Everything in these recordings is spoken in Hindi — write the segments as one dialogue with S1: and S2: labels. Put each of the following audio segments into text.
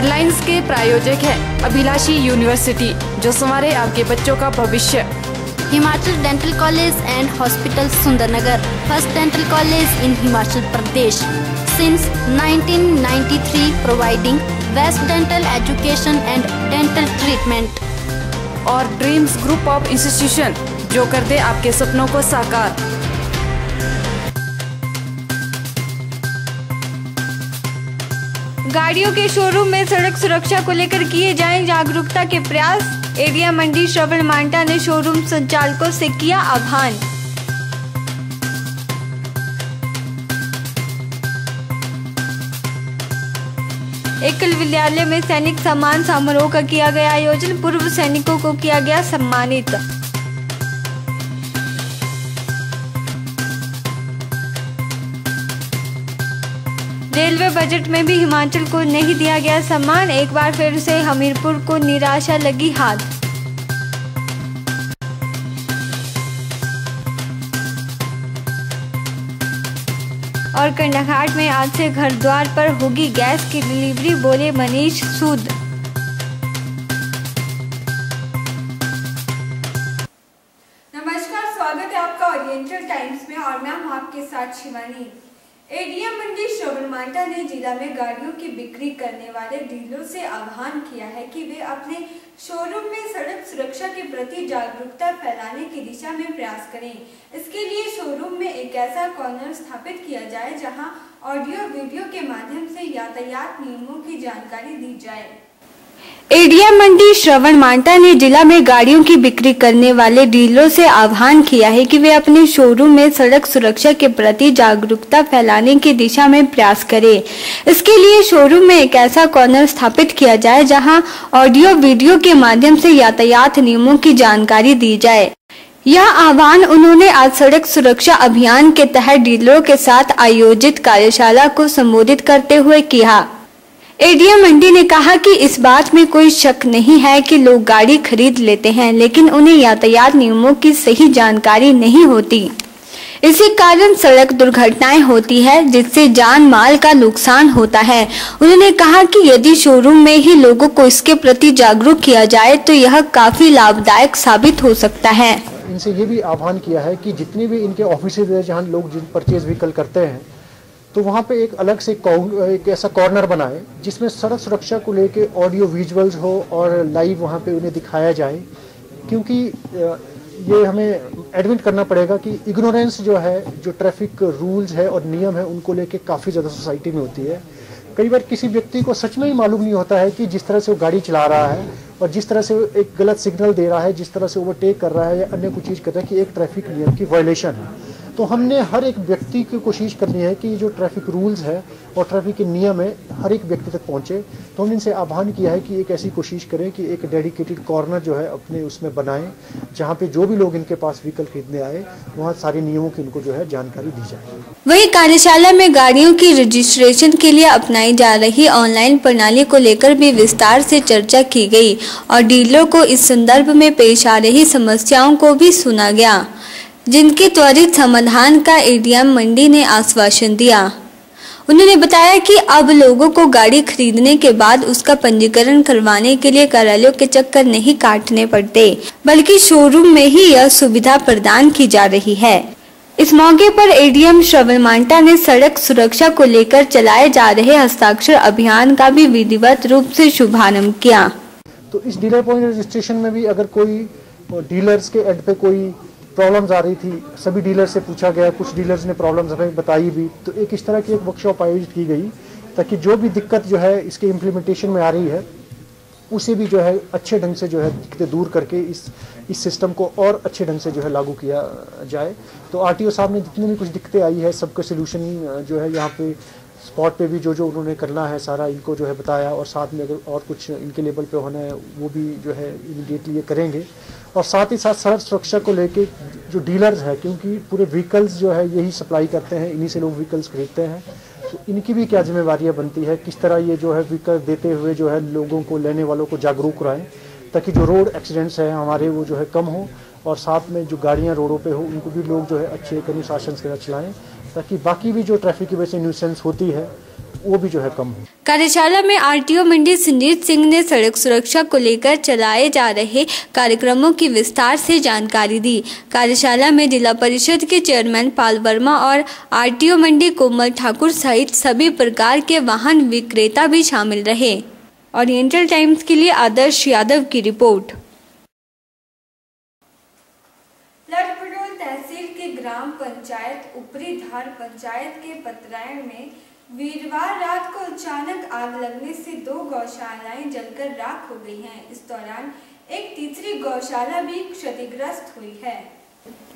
S1: एयरलाइंस के प्रायोजक है अभिलाषी यूनिवर्सिटी, जो संवारे आपके बच्चों का भविष्य।
S2: Himachal dental college and hospital Sundarnagar, first dental college in Himachal Pradesh since 1993, providing best dental education and dental treatment.
S1: और ड्रीम्स ग्रुप ऑफ इंस्टीट्यूशन, जो कर दे आपके सपनों को साकार।
S3: गाड़ियों के शोरूम में सड़क सुरक्षा को लेकर किए जाएं जागरूकता के प्रयास। एरिया मंडी श्रवण मांटा ने शोरूम संचालकों से किया आह्वान। एकल विद्यालय में सैनिक सम्मान समारोह का किया गया आयोजन, पूर्व सैनिकों को किया गया सम्मानित। रेलवे बजट में भी हिमाचल को नहीं दिया गया सम्मान, एक बार फिर से हमीरपुर को निराशा लगी हाथ। और कंडाघाट में आज से घर द्वार पर होगी गैस की डिलीवरी, बोले मनीष सूद। नमस्कार, स्वागत है आपका ओरिएंटल टाइम्स में और मैं हूं आपके साथ शिवानी। एरिया मंडी श्रवण मांटा ने जिला में गाड़ियों की बिक्री करने वाले डीलरों से आह्वान किया है कि वे अपने शोरूम में सड़क सुरक्षा के प्रति जागरूकता फैलाने की दिशा में प्रयास करें। इसके लिए शोरूम में एक ऐसा कॉर्नर स्थापित किया जाए जहां ऑडियो वीडियो के माध्यम से यातायात नियमों की जानकारी दी जाए। एरिया मंडी श्रवण मांटा ने जिला में गाड़ियों की बिक्री करने वाले डीलरों से आह्वान किया है कि वे अपने शोरूम में सड़क सुरक्षा के प्रति जागरूकता फैलाने की दिशा में प्रयास करें। इसके लिए शोरूम में एक ऐसा कॉर्नर स्थापित किया जाए जहां ऑडियो वीडियो के माध्यम से यातायात नियमों की जानकारी दी जाए। यह आह्वान उन्होंने आज सड़क सुरक्षा अभियान के तहत डीलरों के साथ आयोजित कार्यशाला को संबोधित करते हुए किया। एरिया मंडी ने कहा कि इस बात में कोई शक नहीं है कि लोग गाड़ी खरीद लेते हैं, लेकिन उन्हें यातायात नियमों की सही जानकारी नहीं होती। इसी कारण सड़क दुर्घटनाएं होती है, जिससे जान माल का नुकसान होता है। उन्होंने कहा कि यदि शोरूम में ही लोगों को इसके प्रति जागरूक किया जाए तो यह काफी लाभदायक साबित हो सकता है।
S4: इनसे ये भी आह्वान किया है कि जितने भी इनके ऑफिसेज है जहाँ लोग परचेज व्हीकल करते हैं, तो वहाँ पे एक अलग से एक ऐसा कॉर्नर बनाए जिसमें सड़क सुरक्षा को लेके ऑडियो विजुअल्स हो और लाइव वहाँ पे उन्हें दिखाया जाए। क्योंकि ये हमें एडमिट करना पड़ेगा कि इग्नोरेंस जो है, जो ट्रैफिक रूल्स है और नियम है, उनको लेके काफ़ी ज़्यादा सोसाइटी में होती है। कई बार किसी व्यक्ति को सच में ही मालूम नहीं होता है कि जिस तरह से वो गाड़ी चला रहा है और जिस तरह से वो एक गलत सिग्नल दे रहा है, जिस तरह से ओवरटेक कर रहा है या अन्य कुछ चीज़ कर रहा है, कि एक ट्रैफिक नियम की वायलेशन है। तो हमने हर एक व्यक्ति की कोशिश करनी है कि जो ट्रैफिक रूल्स है और ट्रैफिक के नियम है हर एक व्यक्ति तक पहुंचे। तो हमने इनसे आह्वान किया है कि एक ऐसी कोशिश करें कि एक डेडिकेटेड कॉर्नर जो है अपने उसमें बनाएं, जहां पे जो भी लोग इनके पास व्हीकल खरीदने आए वहां सारे नियमों की इनको जो है जानकारी दी जाए।
S3: वहीं कार्यशाला में गाड़ियों की रजिस्ट्रेशन के लिए अपनाई जा रही ऑनलाइन प्रणाली को लेकर भी विस्तार से चर्चा की गई और डीलरों को इस संदर्भ में पेश आ रही समस्याओं को भी सुना गया, जिनके त्वरित समाधान का एरिया मंडी ने आश्वासन दिया। उन्होंने बताया कि अब लोगों को गाड़ी खरीदने के बाद उसका पंजीकरण करवाने के लिए कार्यालयों के चक्कर नहीं काटने पड़ते, बल्कि शोरूम में ही यह सुविधा प्रदान की जा रही है। इस मौके पर एडीएम श्रवण मांटा ने सड़क सुरक्षा को लेकर चलाए जा रहे हस्ताक्षर अभियान का भी विधिवत रूप से शुभारंभ किया।
S4: तो इस डीलर पॉइंट रजिस्ट्रेशन में भी अगर कोई डीलर्स के एंड पे कोई प्रॉब्लम्स आ रही थी, सभी डीलर से पूछा गया, कुछ डीलर्स ने प्रॉब्लम्स हमें बताई भी, तो एक इस तरह की एक वर्कशॉप आयोजित की गई ताकि जो भी दिक्कत जो है इसके इम्प्लीमेंटेशन में आ रही है उसे भी जो है अच्छे ढंग से जो है दिक्कतें दूर करके इस सिस्टम को और अच्छे ढंग से जो है लागू किया जाए। तो आरटीओ साहब ने जितनी भी कुछ दिक्कतें आई है सबका सोल्यूशन जो है यहाँ पे स्पॉट पे भी जो उन्होंने करना है सारा इनको जो है बताया, और साथ में अगर और कुछ इनके लेवल पे होना है वो भी जो है इमीडिएटली ये करेंगे। और साथ ही साथ सड़क सुरक्षा को लेके जो डीलर्स है, क्योंकि पूरे व्हीकल्स जो है यही सप्लाई करते हैं, इन्हीं से लोग व्हीकल्स खरीदते हैं, तो इनकी भी क्या जिम्मेवारियाँ बनती है, किस तरह ये जो है व्हीकल देते हुए जो है लोगों को, लेने वालों को जागरूक कराएं ताकि जो रोड एक्सीडेंट्स हैं हमारे वो जो है कम हो, और साथ में जो गाड़ियाँ रोडों पे हो उनको भी लोग जो है अच्छे अनुशासन के साथ चलाएं ताकि बाकी भी जो ट्रैफिक की वजह से न्यूसेंस होती है वो भी जो है कम हो।
S3: कार्यशाला में आरटीओ मंडी संजीत सिंह ने सड़क सुरक्षा को लेकर चलाए जा रहे कार्यक्रमों की विस्तार से जानकारी दी। कार्यशाला में जिला परिषद के चेयरमैन पाल वर्मा और आरटीओ मंडी कोमल ठाकुर सहित सभी प्रकार के वाहन विक्रेता भी शामिल रहे। ओरिएंटल टाइम्स के लिए आदर्श यादव की रिपोर्ट। लटपटोल तहसील के ग्राम पंचायत ऊपरी धार पंचायत के पतरायण में वीरवार रात को अचानक आग लगने से 2 गौशालाएं जलकर राख हो गई हैं। इस दौरान एक तीसरी गौशाला भी क्षतिग्रस्त हुई है।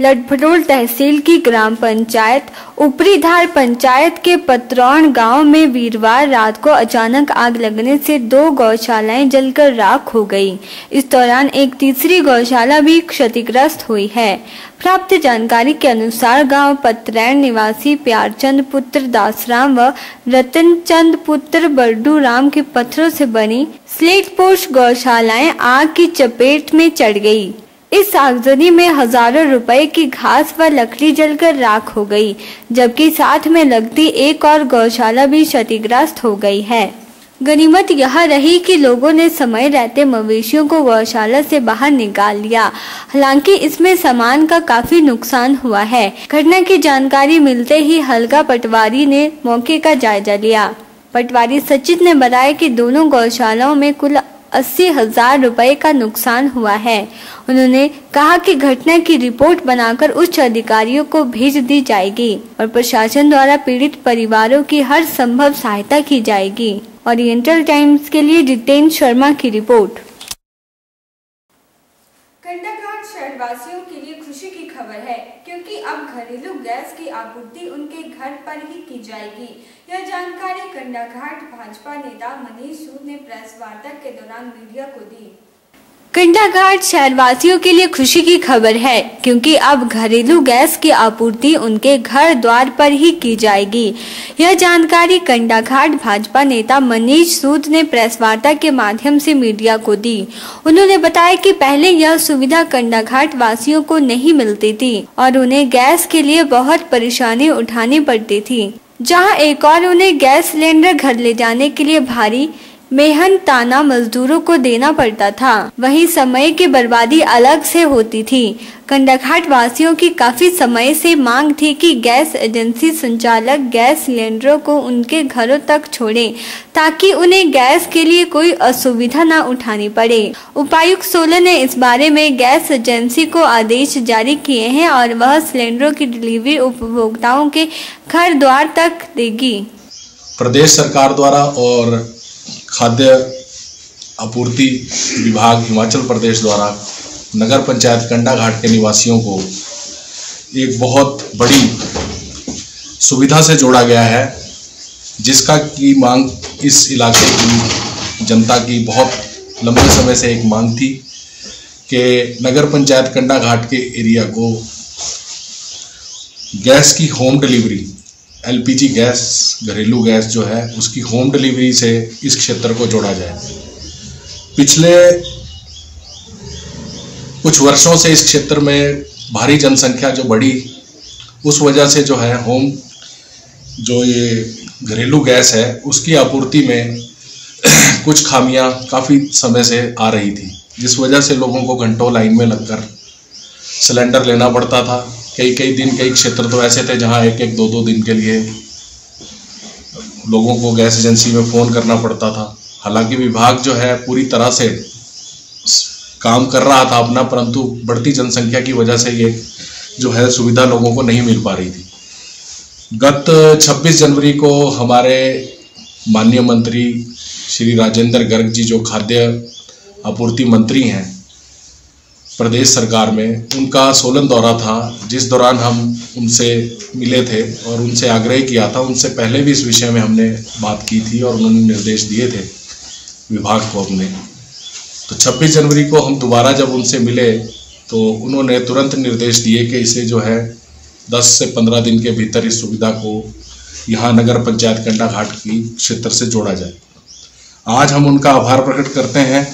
S3: लटपटोल तहसील की ग्राम पंचायत ऊपरी धार पंचायत के पतरौन गांव में वीरवार रात को अचानक आग लगने से 2 गौशालाएं जलकर राख हो गई। इस दौरान एक तीसरी गौशाला भी क्षतिग्रस्त हुई है। प्राप्त जानकारी के अनुसार गांव पतरैन निवासी प्यारचंद पुत्र दासराम व रतन चंद पुत्र बरडू राम के पत्थरों से बनी स्लेटपोश गौशालाएं आग की चपेट में चढ़ गई। इस आगजनी में हजारों रुपए की घास व लकड़ी जलकर राख हो गई, जबकि साथ में लगती एक और गौशाला भी क्षतिग्रस्त हो गई है। गनीमत यह रही कि लोगों ने समय रहते मवेशियों को गौशाला से बाहर निकाल लिया। हालांकि इसमें सामान का काफी नुकसान हुआ है। घटना की जानकारी मिलते ही हल्का पटवारी ने मौके का जायजा लिया। पटवारी सचित ने बताया कि दोनों गौशालाओं में कुल 80,000 रुपए का नुकसान हुआ है। उन्होंने कहा कि घटना की रिपोर्ट बनाकर उच्च अधिकारियों को भेज दी जाएगी और प्रशासन द्वारा पीड़ित परिवारों की हर संभव सहायता की जाएगी। ओरिएंटल टाइम्स के लिए जितेंद्र शर्मा की रिपोर्ट। कंडाघाट शहरवासियों के लिए खुशी की खबर है, क्योंकि अब घरेलू गैस की आपूर्ति उनके घर पर ही की जाएगी। यह जानकारी कंडाघाट भाजपा नेता मनीष सूद ने प्रेस वार्ता के दौरान मीडिया को दी। कंडाघाट शहरवासियों के लिए खुशी की खबर है, क्योंकि अब घरेलू गैस की आपूर्ति उनके घर द्वार पर ही की जाएगी। यह जानकारी कंडाघाट भाजपा नेता मनीष सूद ने प्रेस वार्ता के माध्यम से मीडिया को दी। उन्होंने बताया कि पहले यह सुविधा कंडाघाट वासियों को नहीं मिलती थी और उन्हें गैस के लिए बहुत परेशानी उठानी पड़ती थी, जहां एक और उन्हें गैस सिलेंडर घर ले जाने के लिए भारी मेहनताना मजदूरों को देना पड़ता था। वहीं समय की बर्बादी अलग से होती थी। कंडाघाट वासियों की काफी समय से मांग थी कि गैस एजेंसी संचालक गैस सिलेंडरों को उनके घरों तक छोड़ें, ताकि उन्हें गैस के लिए कोई असुविधा न उठानी पड़े। उपायुक्त 16 ने इस बारे में गैस एजेंसी को आदेश जारी किए हैं और वह सिलेंडरों की डिलीवरी उपभोक्ताओं के घर द्वार तक देगी।
S5: प्रदेश सरकार द्वारा और खाद्य आपूर्ति विभाग हिमाचल प्रदेश द्वारा नगर पंचायत कंडाघाट के निवासियों को एक बहुत बड़ी सुविधा से जोड़ा गया है, जिसका की मांग इस इलाके की जनता की बहुत लंबे समय से एक मांग थी कि नगर पंचायत कंडाघाट के एरिया को गैस की होम डिलीवरी, एलपीजी गैस, घरेलू गैस जो है उसकी होम डिलीवरी से इस क्षेत्र को जोड़ा जाए। पिछले कुछ वर्षों से इस क्षेत्र में भारी जनसंख्या जो बढ़ी, उस वजह से जो है होम जो ये घरेलू गैस है उसकी आपूर्ति में कुछ खामियां काफ़ी समय से आ रही थी, जिस वजह से लोगों को घंटों लाइन में लगकर सिलेंडर लेना पड़ता था। कई दिन, कई क्षेत्र तो ऐसे थे जहां 1-1, 2-2 दिन के लिए लोगों को गैस एजेंसी में फ़ोन करना पड़ता था। हालांकि विभाग जो है पूरी तरह से काम कर रहा था अपना, परंतु बढ़ती जनसंख्या की वजह से ये जो है सुविधा लोगों को नहीं मिल पा रही थी। गत 26 जनवरी को हमारे माननीय मंत्री श्री राजेंद्र गर्ग जी, जो खाद्य आपूर्ति मंत्री हैं प्रदेश सरकार में, उनका सोलन दौरा था, जिस दौरान हम उनसे मिले थे और उनसे आग्रह किया था। उनसे पहले भी इस विषय में हमने बात की थी और उन्होंने निर्देश दिए थे विभाग को अपने। तो 26 जनवरी को हम दोबारा जब उनसे मिले तो उन्होंने तुरंत निर्देश दिए कि इसे जो है 10 से 15 दिन के भीतर इस सुविधा को यहाँ नगर पंचायत कंडाघाट की क्षेत्र से जोड़ा जाए। आज हम उनका आभार प्रकट करते हैं।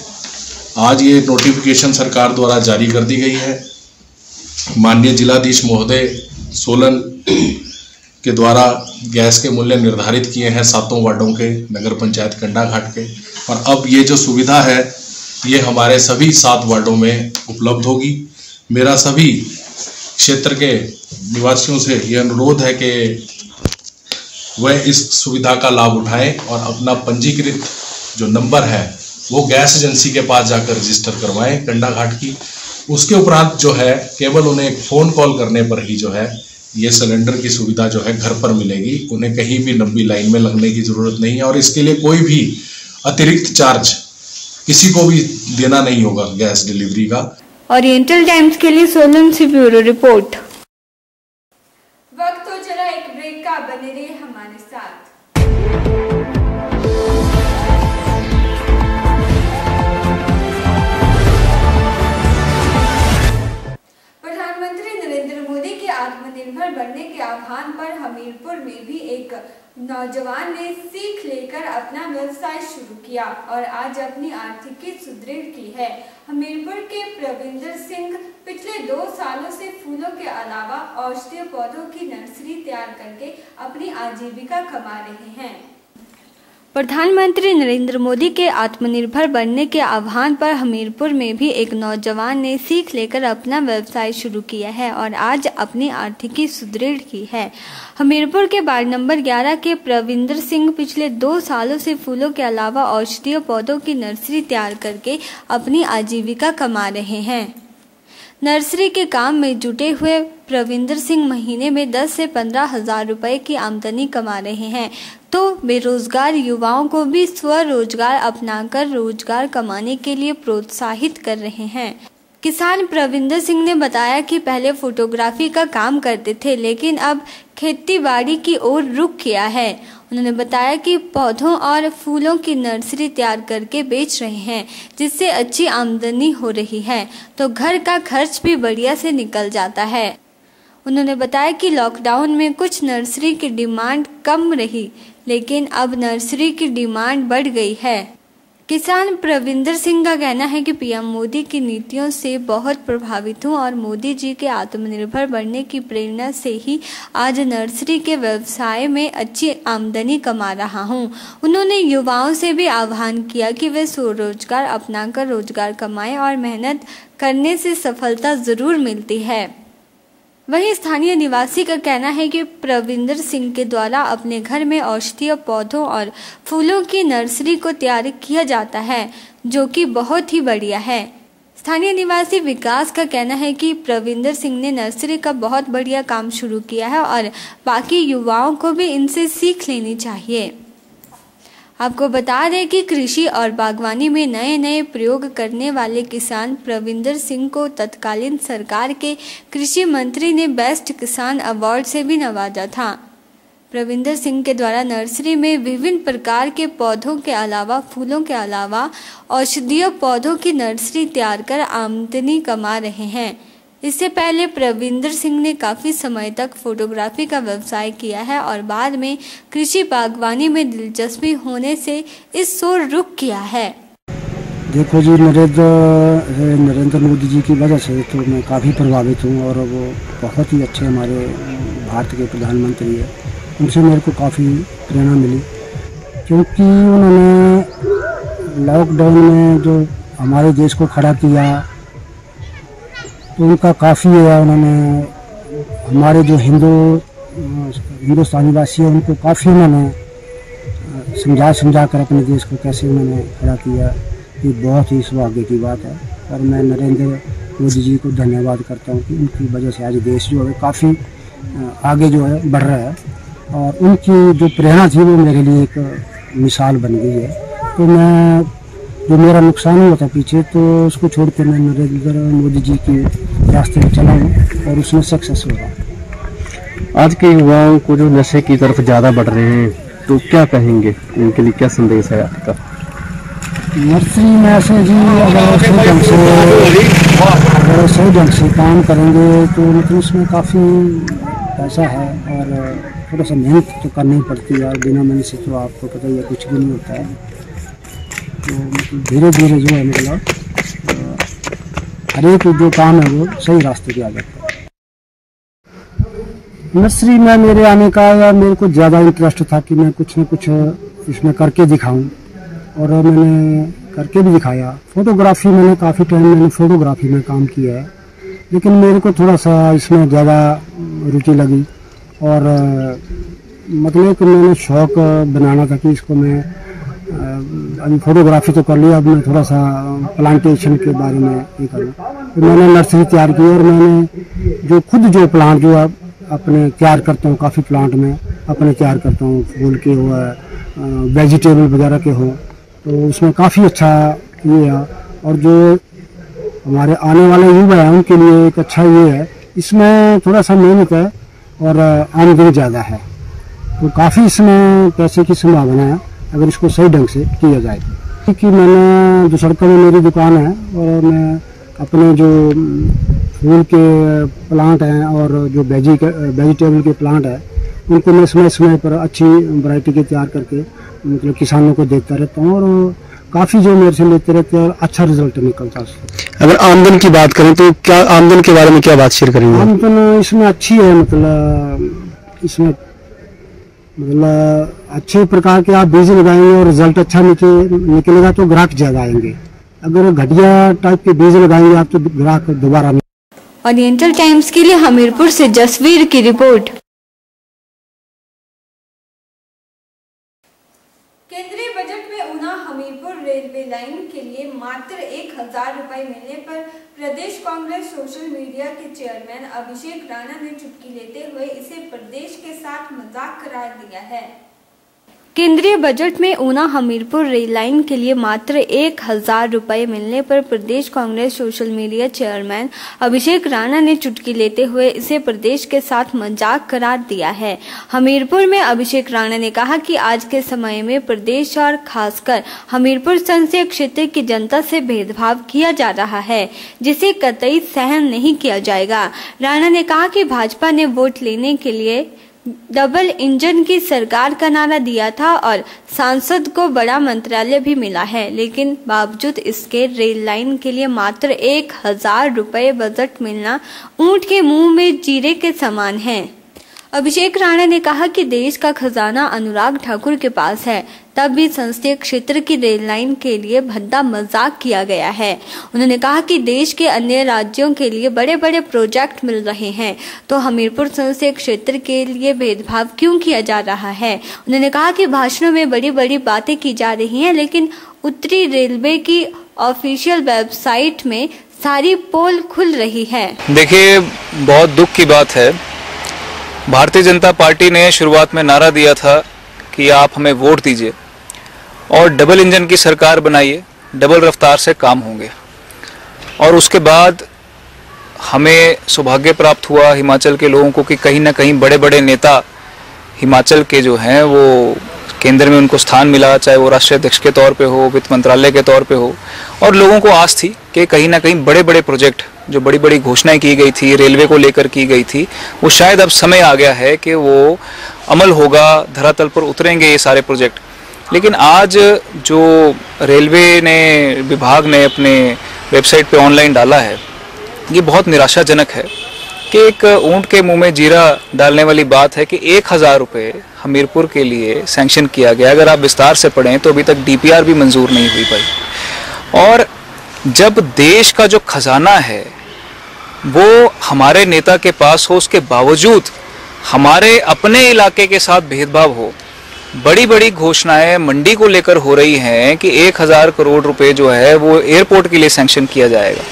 S5: आज ये नोटिफिकेशन सरकार द्वारा जारी कर दी गई है। माननीय जिलाधीश महोदय सोलन के द्वारा गैस के मूल्य निर्धारित किए हैं 7 वार्डों के नगर पंचायत कंडाघाट के, और अब ये जो सुविधा है ये हमारे सभी 7 वार्डों में उपलब्ध होगी। मेरा सभी क्षेत्र के निवासियों से ये अनुरोध है कि वह इस सुविधा का लाभ उठाएं और अपना पंजीकृत जो नंबर है वो गैस एजेंसी के पास जाकर रजिस्टर करवाएं कंडाघाट की। उसके उपरांत जो है केवल उन्हें एक फ़ोन कॉल करने पर ही जो है ये सिलेंडर की सुविधा जो है घर पर मिलेगी। उन्हें कहीं भी लंबी लाइन में लगने की ज़रूरत नहीं है और इसके लिए कोई भी अतिरिक्त चार्ज किसी को भी देना नहीं होगा गैस डिलीवरी का।
S3: ओरिएंटल टाइम्स के लिए सोलन से ब्यूरो रिपोर्ट। वक्त हो चला एक ब्रेक का, बने रहिए हमारे साथ। प्रधानमंत्री नरेंद्र मोदी के आत्मनिर्भर बनने के आह्वान पर हमीरपुर में भी एक नौजवान ने सीख लेकर अपना व्यवसाय शुरू किया और आज अपनी आर्थिकी सुदृढ़ की है। हमीरपुर के प्रविंदर सिंह पिछले 2 सालों से फूलों के अलावा औषधीय पौधों की नर्सरी तैयार करके अपनी आजीविका कमा रहे हैं। प्रधानमंत्री नरेंद्र मोदी के आत्मनिर्भर बनने के आह्वान पर हमीरपुर में भी एक नौजवान ने सीख लेकर अपना व्यवसाय शुरू किया है और आज अपनी आर्थिकी सुदृढ़ की है। हमीरपुर के वार्ड नंबर 11 के प्रविंदर सिंह पिछले 2 सालों से फूलों के अलावा औषधीय पौधों की नर्सरी तैयार करके अपनी आजीविका कमा रहे हैं। नर्सरी के काम में जुटे हुए प्रविंदर सिंह महीने में 10 से 15 हजार रुपए की आमदनी कमा रहे हैं, तो बेरोजगार युवाओं को भी स्वरोजगार अपनाकर रोजगार कमाने के लिए प्रोत्साहित कर रहे हैं। किसान प्रविंदर सिंह ने बताया कि पहले फोटोग्राफी का काम करते थे लेकिन अब खेतीबाड़ी की ओर रुख किया है। उन्होंने बताया कि पौधों और फूलों की नर्सरी तैयार करके बेच रहे हैं जिससे अच्छी आमदनी हो रही है, तो घर का खर्च भी बढ़िया से निकल जाता है। उन्होंने बताया कि लॉकडाउन में कुछ नर्सरी की डिमांड कम रही लेकिन अब नर्सरी की डिमांड बढ़ गई है। किसान प्रविंदर सिंह का कहना है कि पीएम मोदी की नीतियों से बहुत प्रभावित हूं और मोदी जी के आत्मनिर्भर बनने की प्रेरणा से ही आज नर्सरी के व्यवसाय में अच्छी आमदनी कमा रहा हूं। उन्होंने युवाओं से भी आह्वान किया कि वे स्वरोजगार अपनाकर रोजगार कमाएं और मेहनत करने से सफलता जरूर मिलती है। वहीं स्थानीय निवासी का कहना है कि प्रविंदर सिंह के द्वारा अपने घर में औषधीय पौधों और फूलों की नर्सरी को तैयार किया जाता है जो कि बहुत ही बढ़िया है। स्थानीय निवासी विकास का कहना है कि प्रविंदर सिंह ने नर्सरी का बहुत बढ़िया काम शुरू किया है और बाकी युवाओं को भी इनसे सीख लेनी चाहिए। आपको बता दें कि कृषि और बागवानी में नए नए प्रयोग करने वाले किसान प्रविंदर सिंह को तत्कालीन सरकार के कृषि मंत्री ने बेस्ट किसान अवार्ड से भी नवाजा था। प्रविंदर सिंह के द्वारा नर्सरी में विभिन्न प्रकार के पौधों के अलावा फूलों के अलावा औषधीय पौधों की नर्सरी तैयार कर आमदनी कमा रहे हैं। इससे पहले प्रविंदर सिंह ने काफी समय तक फोटोग्राफी का व्यवसाय किया है और बाद में कृषि बागवानी में दिलचस्पी होने से इस ओर रुख किया है।
S6: देखो जी, नरेंद्र मोदी जी की वजह से तो मैं काफ़ी प्रभावित हूँ और वो बहुत ही अच्छे हमारे भारत के प्रधानमंत्री है। उनसे मेरे को काफ़ी प्रेरणा मिली क्योंकि उन्होंने लॉकडाउन में जो हमारे देश को खड़ा किया तो उनका काफ़ी है। उन्होंने हमारे जो हिंदुस्तानी वासी हैं उनको काफ़ी उन्होंने समझा कर अपने देश को कैसे उन्होंने खड़ा किया। ये बहुत ही सौभाग्य की बात है और मैं नरेंद्र मोदी जी को धन्यवाद करता हूँ कि उनकी वजह से आज देश जो है काफ़ी आगे जो है बढ़ रहा है और उनकी जो प्रेरणा थी वो मेरे लिए एक मिसाल बन गई है। तो मैं जो मेरा नुकसान हुआ था पीछे तो उसको छोड़ कर मैं नरेंद्र मोदी जी के रास्ते में चला हूँ और उसमें सक्सेस हो रहा।
S7: आज के युवाओं को जो नशे की तरफ ज़्यादा बढ़ रहे हैं तो क्या कहेंगे, उनके लिए क्या संदेश है आपका?
S6: नर्सरी में ऐसे जी अगर सही ढंग से काम करेंगे तो मतलब उसमें काफ़ी पैसा है और थोड़ा सा मेहनत तो करनी पड़ती है और बिना मेहनत से तो आपको पता ही है कुछ भी नहीं होता है। तो धीरे धीरे जो है मतलब हर एक जो काम है वो सही रास्ते पे आ जाता है। नर्सरी में मेरे आने का मेरे को ज़्यादा इंटरेस्ट था कि मैं कुछ न कुछ इसमें करके दिखाऊं, और मैंने करके भी दिखाया। फोटोग्राफी मैंने काफ़ी टाइम मैंने फोटोग्राफी में काम किया है, लेकिन मेरे को थोड़ा सा इसमें ज़्यादा रुचि लगी, और मतलब कि मैंने शौक बनाना था कि इसको मैं अभी फोटोग्राफी तो कर लिया, अब मैं थोड़ा सा प्लांटेशन के बारे में ये करूँ। तो मैंने नर्सरी तैयार की, और मैंने जो प्लांट जो अपने तैयार करता हूँ, काफ़ी प्लांट में अपने तैयार करता हूँ, फूल के हो, वेजिटेबल वगैरह के हो, तो उसमें काफ़ी अच्छा ये है। और जो हमारे आने वाले युवा हैं उनके लिए एक अच्छा ये है, इसमें थोड़ा सा मेहनत है और आमदनी ज़्यादा है, तो काफ़ी इसमें पैसे की संभावना है अगर इसको सही ढंग से किया जाए। क्योंकि मैंने जो सड़कों में मेरी दुकान है, और मैं अपने जो फूल के प्लांट हैं और जो वेजिटेबल के प्लांट हैं उनको मैं समय पर अच्छी वैरायटी के तैयार करके मतलब किसानों को देता रहता हूँ, और काफ़ी जो मेरे से लेते रहते हैं और अच्छा रिजल्ट निकलता है।
S7: अगर आमदन की बात करें तो क्या आमदन के बारे में क्या बात शेयर करेंगे?
S6: आमदन इसमें अच्छी है, मतलब इसमें अच्छे प्रकार के आप बीज लगाएंगे और रिजल्ट अच्छा निकलेगा तो ग्राहक ज़्यादा आएंगे। अगर घटिया टाइप के बीज लगाएंगे आप तो ग्राहक दोबारा।
S3: ओरिएंटल टाइम्स के लिए हमीरपुर से जसवीर की रिपोर्ट। केंद्रीय बजट में ऊना हमीरपुर रेलवे लाइन के लिए मात्र 1000 रुपए मिलने पर प्रदेश कांग्रेस सोशल मीडिया के चेयरमैन अभिषेक राणा ने चुटकी लेते हुए इसे प्रदेश के साथ मजाक करार दिया है। केंद्रीय बजट में ऊना हमीरपुर रेल लाइन के लिए मात्र 1000 रुपए मिलने पर प्रदेश Congress social media chairman Abhishek Rana ने चुटकी लेते हुए इसे प्रदेश के साथ मजाक करार दिया है। हमीरपुर में अभिषेक राणा ने कहा कि आज के समय में प्रदेश और खासकर हमीरपुर संसदीय क्षेत्र की जनता से भेदभाव किया जा रहा है, जिसे कतई सहन नहीं किया जाएगा। राणा ने कहा कि भाजपा ने वोट लेने के लिए डबल इंजन की सरकार का नारा दिया था और सांसद को बड़ा मंत्रालय भी मिला है, लेकिन बावजूद इसके रेल लाइन के लिए मात्र 1000 रुपए बजट मिलना ऊंट के मुंह में जीरे के समान है। अभिषेक राणा ने कहा कि देश का खजाना अनुराग ठाकुर के पास है, तब भी संसदीय क्षेत्र की रेल लाइन के लिए भद्दा मजाक किया गया है। उन्होंने कहा कि देश के अन्य राज्यों के लिए बड़े बड़े प्रोजेक्ट मिल रहे हैं, तो हमीरपुर संसदीय क्षेत्र के लिए भेदभाव क्यों किया जा रहा है। उन्होंने कहा कि भाषणों में बड़ी बड़ी बातें की जा रही हैं, लेकिन उत्तरी रेलवे की ऑफिशियल वेबसाइट में सारी पोल खुल रही है।
S8: देखिए, बहुत दुख की बात है, भारतीय जनता पार्टी ने शुरुआत में नारा दिया था कि आप हमें वोट दीजिए और डबल इंजन की सरकार बनाइए, डबल रफ्तार से काम होंगे। और उसके बाद हमें सौभाग्य प्राप्त हुआ हिमाचल के लोगों को कि कहीं ना कहीं बड़े बड़े नेता हिमाचल के जो हैं वो केंद्र में उनको स्थान मिला, चाहे वो राष्ट्रीय अध्यक्ष के तौर पे हो, वित्त मंत्रालय के तौर पे हो। और लोगों को आस थी कि कहीं ना कहीं बड़े बड़े प्रोजेक्ट जो बड़ी बड़ी घोषणाएं की गई थी, रेलवे को लेकर की गई थी, वो शायद अब समय आ गया है कि वो अमल होगा, धरातल पर उतरेंगे ये सारे प्रोजेक्ट। लेकिन आज जो रेलवे ने विभाग ने अपने वेबसाइट पे ऑनलाइन डाला है, ये बहुत निराशाजनक है कि एक ऊंट के मुंह में जीरा डालने वाली बात है कि 1000 रुपये हमीरपुर के लिए सैंक्शन किया गया। अगर आप विस्तार से पढ़ें तो अभी तक डीपीआर भी मंजूर नहीं हुई भाई। और जब देश का जो खजाना है वो हमारे नेता के पास हो, उसके बावजूद हमारे अपने इलाके के साथ भेदभाव हो, बड़ी बड़ी घोषणाएं मंडी को लेकर हो रही हैं कि 1000 करोड़ रुपए जो है वो एयरपोर्ट के लिए सैंक्शन किया जाएगा,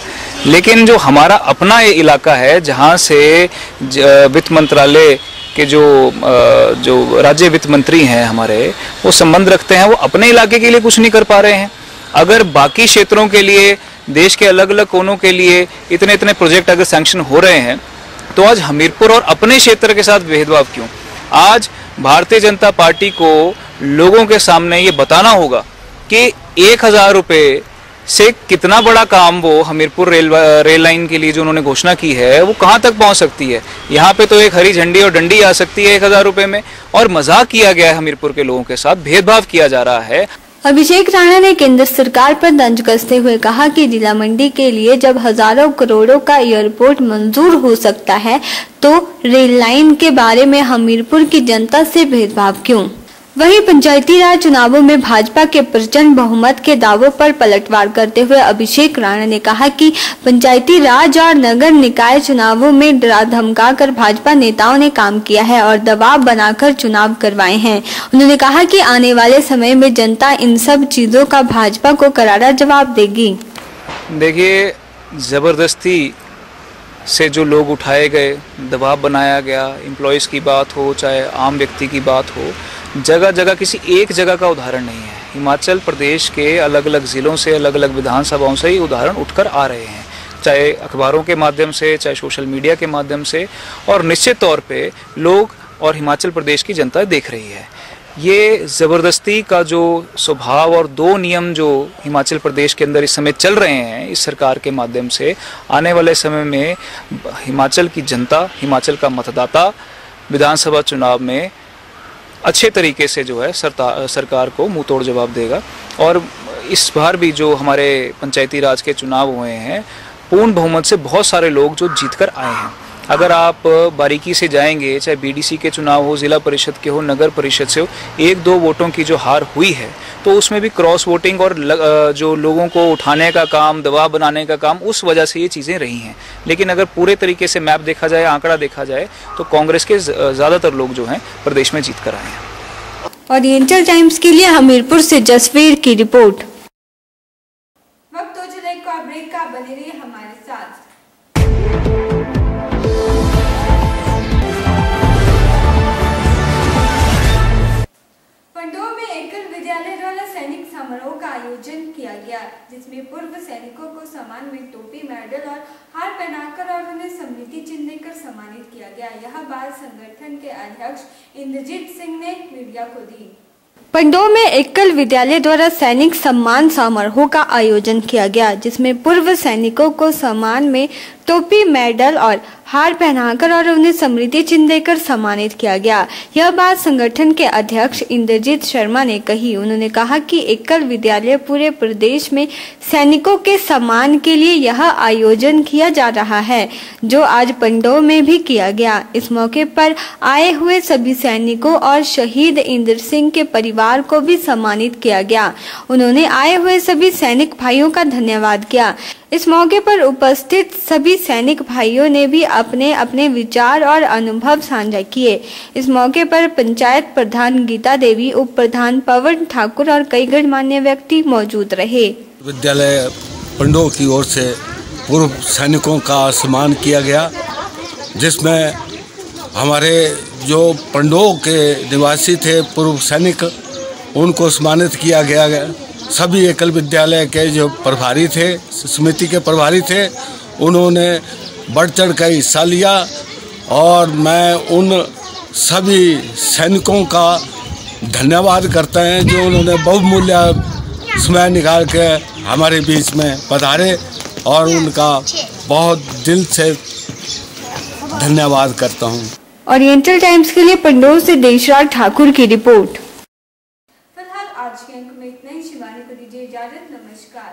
S8: लेकिन जो हमारा अपना इलाका है जहां से वित्त मंत्रालय के जो राज्य वित्त मंत्री हैं हमारे, वो संबंध रखते हैं, वो अपने इलाके के लिए कुछ नहीं कर पा रहे हैं। अगर बाकी क्षेत्रों के लिए, देश के अलग अलग कोनों के लिए इतने इतने प्रोजेक्ट अगर सैंक्शन हो रहे हैं, तो आज हमीरपुर और अपने क्षेत्र के साथ भेदभाव क्यों? आज भारतीय जनता पार्टी को लोगों के सामने ये बताना होगा कि 1000 रुपये से कितना बड़ा काम वो हमीरपुर रेल लाइन के लिए जो उन्होंने घोषणा की है वो कहाँ तक पहुँच सकती है। यहाँ पे तो एक हरी झंडी और डंडी आ सकती है 1000 रुपये में, और मजाक किया गया है हमीरपुर के लोगों के साथ, भेदभाव किया जा रहा है।
S3: अभिषेक राणा ने केंद्र सरकार पर तंज कसते हुए कहा कि जिला मंडी के लिए जब हजारों करोड़ों का एयरपोर्ट मंजूर हो सकता है तो रेल लाइन के बारे में हमीरपुर की जनता से भेदभाव क्यों। वहीं पंचायती राज चुनावों में भाजपा के प्रचंड बहुमत के दावों पर पलटवार करते हुए अभिषेक राणा ने कहा कि पंचायती राज और नगर निकाय चुनावों में डरा धमकाकर भाजपा नेताओं ने काम किया है और दबाव बनाकर चुनाव करवाए हैं। उन्होंने कहा कि आने वाले समय में जनता इन सब चीजों का भाजपा को करारा जवाब देगी।
S8: देखिए, जबरदस्ती से जो लोग उठाए गए, दबाव बनाया गया, एम्प्लॉयज़ की बात हो चाहे आम व्यक्ति की बात हो, जगह जगह किसी एक जगह का उदाहरण नहीं है। हिमाचल प्रदेश के अलग अलग ज़िलों से, अलग अलग विधानसभाओं से ही उदाहरण उठकर आ रहे हैं, चाहे अखबारों के माध्यम से, चाहे सोशल मीडिया के माध्यम से, और निश्चित तौर पे लोग और हिमाचल प्रदेश की जनता देख रही है। ये ज़बरदस्ती का जो स्वभाव और दो नियम जो हिमाचल प्रदेश के अंदर इस समय चल रहे हैं इस सरकार के माध्यम से, आने वाले समय में हिमाचल की जनता, हिमाचल का मतदाता विधानसभा चुनाव में अच्छे तरीके से जो है सरकार को मुंह तोड़ जवाब देगा। और इस बार भी जो हमारे पंचायती राज के चुनाव हुए हैं, पूर्ण बहुमत से बहुत सारे लोग जो जीतकर आए हैं। अगर आप बारीकी से जाएंगे, चाहे बीडीसी के चुनाव हो, जिला परिषद के हो, नगर परिषद से हो, 1-2 वोटों की जो हार हुई है तो उसमें भी क्रॉस वोटिंग और जो लोगों को उठाने का काम, दबाव बनाने का काम, उस वजह से ये चीज़ें रही हैं। लेकिन अगर पूरे तरीके से मैप देखा जाए, आंकड़ा देखा जाए, तो कांग्रेस के ज़्यादातर लोग जो हैं प्रदेश में जीत कर आए हैं।
S3: ओरिएंटल टाइम्स के लिए हमीरपुर से जसवीर की रिपोर्ट। वक्त हो चला एक और ब्रेक का, बने रहिए हमारे साथ। पंडोह में एकल विद्यालय द्वारा सैनिक समारोह का आयोजन किया गया, जिसमें पूर्व सैनिकों को सम्मान में टोपी, मेडल और हार पहनाकर और उन्हें स्मृति चिन्ह देकर सम्मानित किया गया। यह बात संगठन के अध्यक्ष इंद्रजीत सिंह ने मीडिया को दी। पंडोह में एकल विद्यालय द्वारा सैनिक सम्मान समारोह का आयोजन किया गया, जिसमें पूर्व सैनिकों को सम्मान में टोपी, मेडल और हार पहनाकर और उन्हें स्मृति चिन्ह देकर सम्मानित किया गया। यह बात संगठन के अध्यक्ष इंद्रजीत शर्मा ने कही। उन्होंने कहा कि एकल विद्यालय पूरे प्रदेश में सैनिकों के सम्मान के लिए यह आयोजन किया जा रहा है, जो आज पंडोह में भी किया गया। इस मौके पर आए हुए सभी सैनिकों और शहीद इंद्र सिंह के परिवार को भी सम्मानित किया गया। उन्होंने आए हुए सभी सैनिक भाइयों का धन्यवाद किया। इस मौके पर उपस्थित सभी सैनिक भाइयों ने भी अपने अपने विचार और अनुभव साझा किए। इस मौके पर पंचायत प्रधान गीता देवी, उप प्रधान पवन ठाकुर और कई गणमान्य व्यक्ति मौजूद रहे।
S9: विद्यालय पंडोह की ओर से पूर्व सैनिकों का सम्मान किया गया, जिसमें हमारे जो पंडोह के निवासी थे पूर्व सैनिक, उनको सम्मानित किया गया। सभी एकल विद्यालय के जो प्रभारी थे, समिति के प्रभारी थे, उन्होंने बढ़ चढ़ कर हिस्सा लिया और मैं उन सभी सैनिकों का धन्यवाद करते हैं जो उन्होंने बहुमूल्य समय निकाल के हमारे बीच में पधारे, और उनका बहुत दिल से धन्यवाद करता हूँ।
S3: ओरिएंटल टाइम्स के लिए पंडोह से देशराज ठाकुर की रिपोर्ट। फिलहाल आज के अंक में इतना ही। शिवानी को दीजिए इजाजत। नमस्कार।